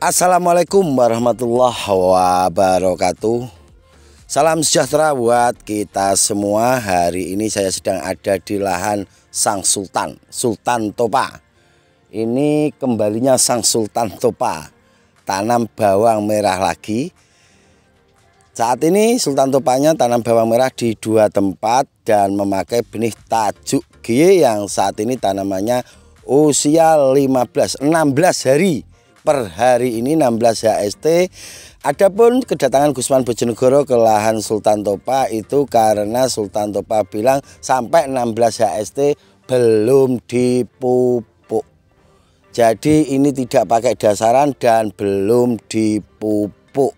Assalamualaikum warahmatullahi wabarakatuh. Salam sejahtera buat kita semua. Hari ini saya sedang ada di lahan Sang Sultan, Sultan Topa. Ini kembalinya Sang Sultan Topa, tanam bawang merah lagi. Saat ini Sultan Topanya tanam bawang merah di 2 tempat dan memakai benih tajuk G yang saat ini tanamannya usia 16 hari. Per hari ini 16 HST. Adapun kedatangan Gusman Bojonegoro ke lahan Sultan Topa itu karena Sultan Topa bilang sampai 16 HST belum dipupuk. Jadi ini tidak pakai dasaran dan belum dipupuk.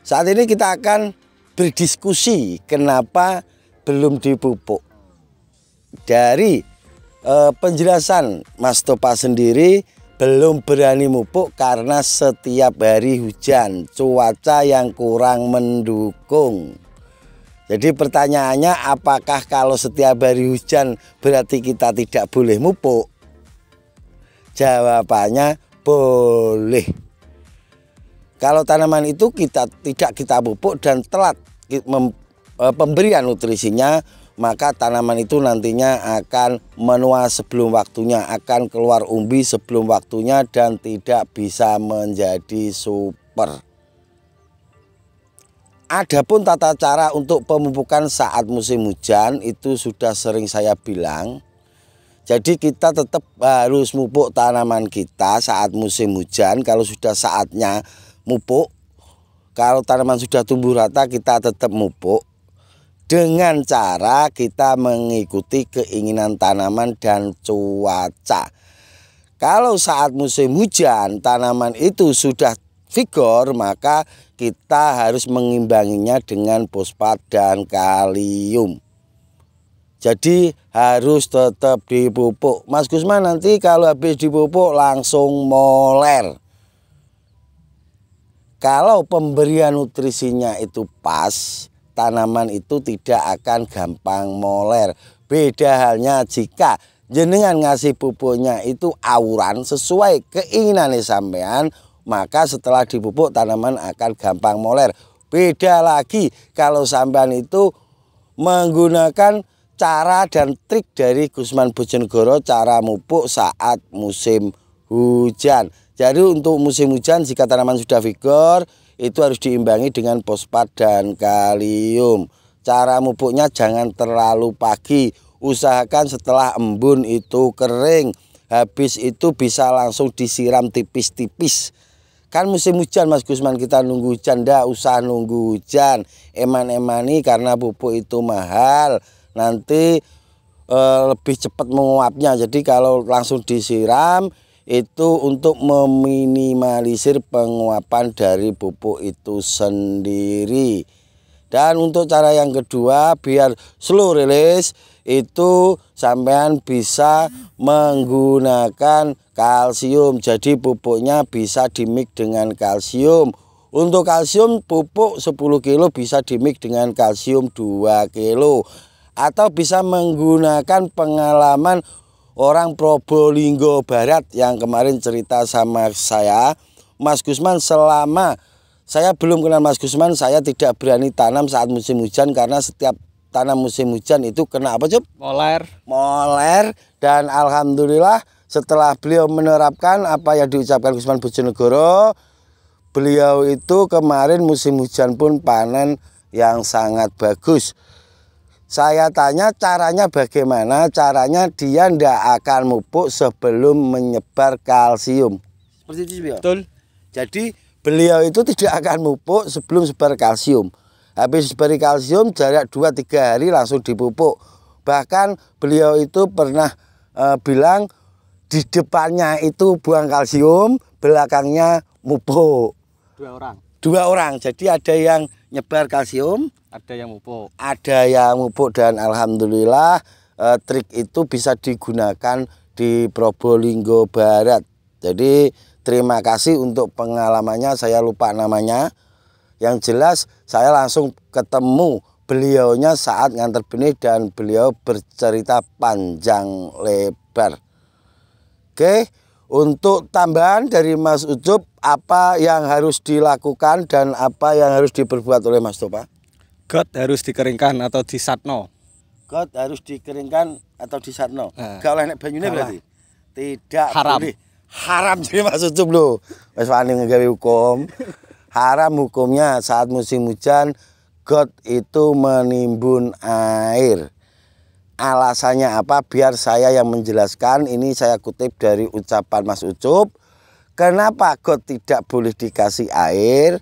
Saat ini kita akan berdiskusi kenapa belum dipupuk. Dari penjelasan Mas Topa sendiri, belum berani mupuk karena setiap hari hujan, cuaca yang kurang mendukung. Jadi pertanyaannya, apakah kalau setiap hari hujan berarti kita tidak boleh mupuk? Jawabannya boleh. Kalau tanaman itu tidak kita pupuk dan telat pemberian nutrisinya, maka tanaman itu nantinya akan menua sebelum waktunya, akan keluar umbi sebelum waktunya dan tidak bisa menjadi super. Adapun tata cara untuk pemupukan saat musim hujan itu sudah sering saya bilang. Jadi kita tetap harus mupuk tanaman kita saat musim hujan. Kalau sudah saatnya mupuk, kalau tanaman sudah tumbuh rata kita tetap mupuk dengan cara kita mengikuti keinginan tanaman dan cuaca. Kalau saat musim hujan tanaman itu sudah vigor, maka kita harus mengimbanginya dengan fosfat dan kalium. Jadi harus tetap dipupuk. Mas Gusman nanti kalau habis dipupuk langsung moler. Kalau pemberian nutrisinya itu pas, tanaman itu tidak akan gampang moler. Beda halnya jika jenengan ngasih pupuknya itu awuran sesuai keinginan sampean, maka setelah dipupuk tanaman akan gampang moler. Beda lagi kalau sampean itu menggunakan cara dan trik dari Gusman Bojonegoro, cara mupuk saat musim hujan. Jadi untuk musim hujan jika tanaman sudah vigor itu harus diimbangi dengan fosfat dan kalium. Cara mupuknya jangan terlalu pagi, usahakan setelah embun itu kering. Habis itu bisa langsung disiram tipis-tipis. Kan musim hujan Mas Gusman, kita nunggu hujan, ndak usah nunggu hujan. Eman-emani karena pupuk itu mahal, nanti lebih cepat menguapnya. Jadi kalau langsung disiram itu untuk meminimalisir penguapan dari pupuk itu sendiri. Dan untuk cara yang kedua, biar slow release, itu sampean bisa menggunakan kalsium. Jadi pupuknya bisa dimix dengan kalsium. Untuk kalsium pupuk 10 kilo bisa dimix dengan kalsium 2 kilo. Atau bisa menggunakan pengalaman orang Probolinggo Barat yang kemarin cerita sama saya, Mas Gusman, selama saya belum kenal Mas Gusman, saya tidak berani tanam saat musim hujan karena setiap tanam musim hujan itu kena apa, Cuk? Moler. Dan alhamdulillah setelah beliau menerapkan apa yang diucapkan Gusman Bojonegoro, beliau itu kemarin musim hujan pun panen yang sangat bagus. Saya tanya caranya bagaimana, caranya dia ndak akan mupuk sebelum menyebar kalsium. Seperti itu, Bio? Betul. Jadi beliau itu tidak akan mupuk sebelum sebar kalsium. Habis sebar kalsium jarak 2-3 hari langsung dipupuk. Bahkan beliau itu pernah bilang di depannya itu buang kalsium, belakangnya mupuk. 2 orang. 2 orang, jadi ada yang nyebar kalsium, ada yang mupuk, dan alhamdulillah trik itu bisa digunakan di Probolinggo Barat. Jadi terima kasih untuk pengalamannya, saya lupa namanya. Yang jelas saya langsung ketemu beliaunya saat nganter benih dan beliau bercerita panjang lebar. Oke, Untuk tambahan dari Mas Ucup, apa yang harus dilakukan dan apa yang harus diperbuat oleh Mas Topa? Got harus dikeringkan atau disatno. Got harus dikeringkan atau disatno. Gak oleh nek banyune berarti. Tidak haram. Boleh. Haram jadi Mas Ucup lho. Wis wani nggawe hukum. Haram hukumnya saat musim hujan got itu menimbun air. Alasannya apa? Biar saya yang menjelaskan. Ini saya kutip dari ucapan Mas Ucup. Kenapa got tidak boleh dikasih air?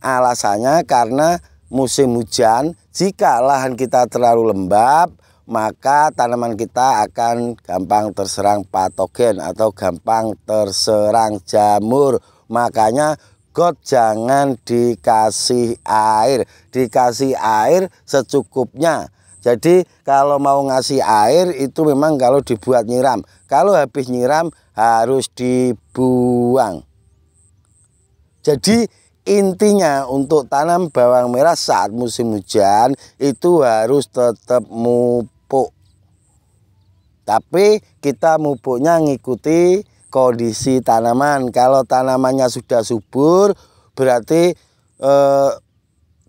Alasannya karena musim hujan, jika lahan kita terlalu lembab, maka tanaman kita akan gampang terserang patogen atau gampang terserang jamur. Makanya got jangan dikasih air. Dikasih air secukupnya. Jadi kalau mau ngasih air itu memang kalau dibuat nyiram. Kalau habis nyiram harus dibuang. Jadi intinya untuk tanam bawang merah saat musim hujan itu harus tetap mupuk. Tapi kita mupuknya ngikuti kondisi tanaman. Kalau tanamannya sudah subur berarti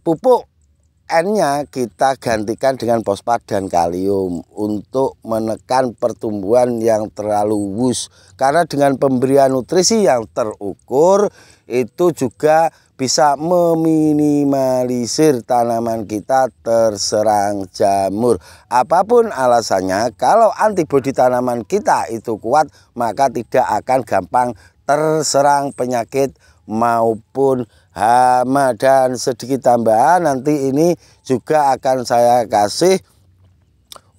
pupuk N-nya kita gantikan dengan fosfat dan kalium untuk menekan pertumbuhan yang terlalu wus. Karena dengan pemberian nutrisi yang terukur itu juga bisa meminimalisir tanaman kita terserang jamur. Apapun alasannya, kalau antibodi tanaman kita itu kuat, maka tidak akan gampang terserang penyakit maupun hama. Dan sedikit tambahan, nanti ini juga akan saya kasih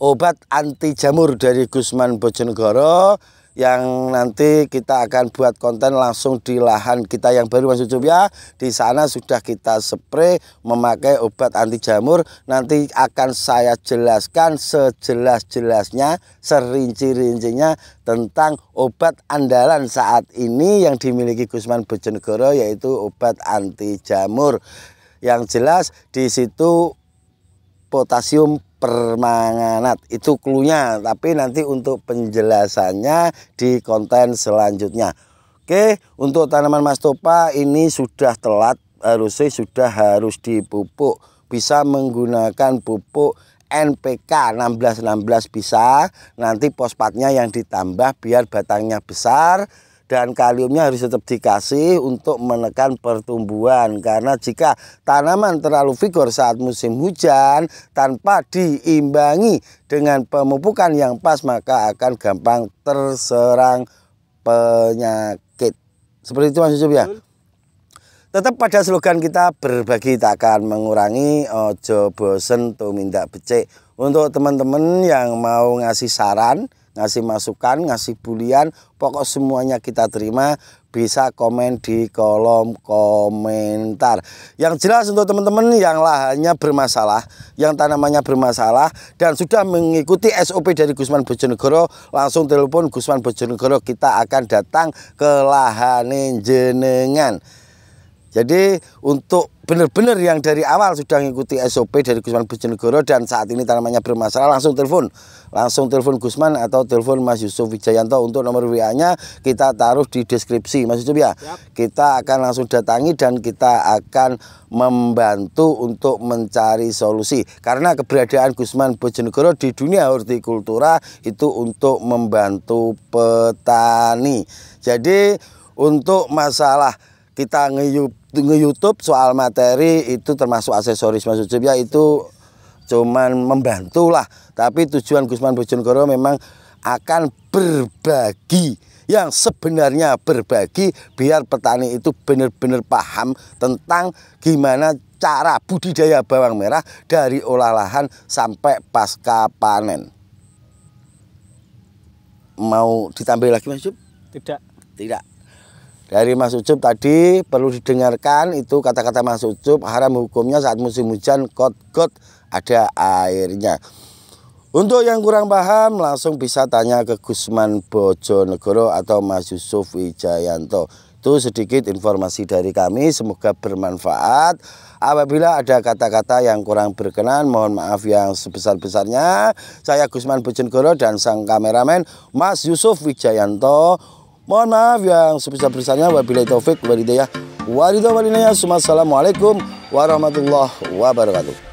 obat anti jamur dari Gusman Bojonegoro yang nanti kita akan buat konten langsung di lahan kita yang baru Mas Ucup ya. Di sana sudah kita spray memakai obat anti jamur. Nanti akan saya jelaskan sejelas-jelasnya, serinci-rincinya tentang obat andalan saat ini yang dimiliki Gusman Bojonegoro, yaitu obat anti jamur. Yang jelas di situ potasium permanganat, itu cluenya, tapi nanti untuk penjelasannya di konten selanjutnya. Oke, untuk tanaman Mas Topa ini sudah telat, harusnya harus dipupuk. Bisa menggunakan pupuk NPK 1616 bisa, nanti fosfatnya yang ditambah biar batangnya besar. Dan kaliumnya harus tetap dikasih untuk menekan pertumbuhan. Karena jika tanaman terlalu vigor saat musim hujan tanpa diimbangi dengan pemupukan yang pas, maka akan gampang terserang penyakit. Seperti itu Mas Ucup ya. Tetap pada slogan kita, berbagi tak akan mengurangi, ojo bosen tumindak becik. Untuk teman-teman yang mau ngasih saran, ngasih masukan, ngasih bulian, pokok semuanya kita terima. Bisa komen di kolom komentar. Yang jelas untuk teman-teman yang lahannya bermasalah, yang tanamannya bermasalah dan sudah mengikuti SOP dari Gusman Bojonegoro, langsung telepon Gusman Bojonegoro, kita akan datang ke lahan jenengan. Jadi untuk benar-benar yang dari awal sudah mengikuti SOP dari Gusman Bojonegoro dan saat ini tanamannya bermasalah, langsung telepon Gusman atau telepon Mas Yusuf Wijayanto. Untuk nomor WA-nya kita taruh di deskripsi Mas Yusuf ya. Yap. Kita akan langsung datangi dan kita akan membantu untuk mencari solusi. Karena keberadaan Gusman Bojonegoro di dunia hortikultura itu untuk membantu petani. Jadi untuk masalah kita nge-YouTube soal materi itu termasuk aksesoris Mas Ucup ya, itu cuman membantu lah. Tapi tujuan Gusman Bojonegoro memang akan berbagi, yang sebenarnya berbagi biar petani itu benar-benar paham tentang gimana cara budidaya bawang merah dari olah lahan sampai pasca panen. Mau ditambah lagi Mas Ucup? Tidak. Dari Mas Ucup tadi perlu didengarkan itu kata-kata Mas Ucup, haram hukumnya saat musim hujan got ada airnya. Untuk yang kurang paham langsung bisa tanya ke Gusman Bojonegoro atau Mas Yusuf Wijayanto. Itu sedikit informasi dari kami, semoga bermanfaat. Apabila ada kata-kata yang kurang berkenan, mohon maaf yang sebesar-besarnya. Saya Gusman Bojonegoro dan sang kameramen Mas Yusuf Wijayanto Mohon maaf yang sebesar-besarnya. Wabillahi taufik wal hidayah. Wassalamualaikum warahmatullahi wabarakatuh.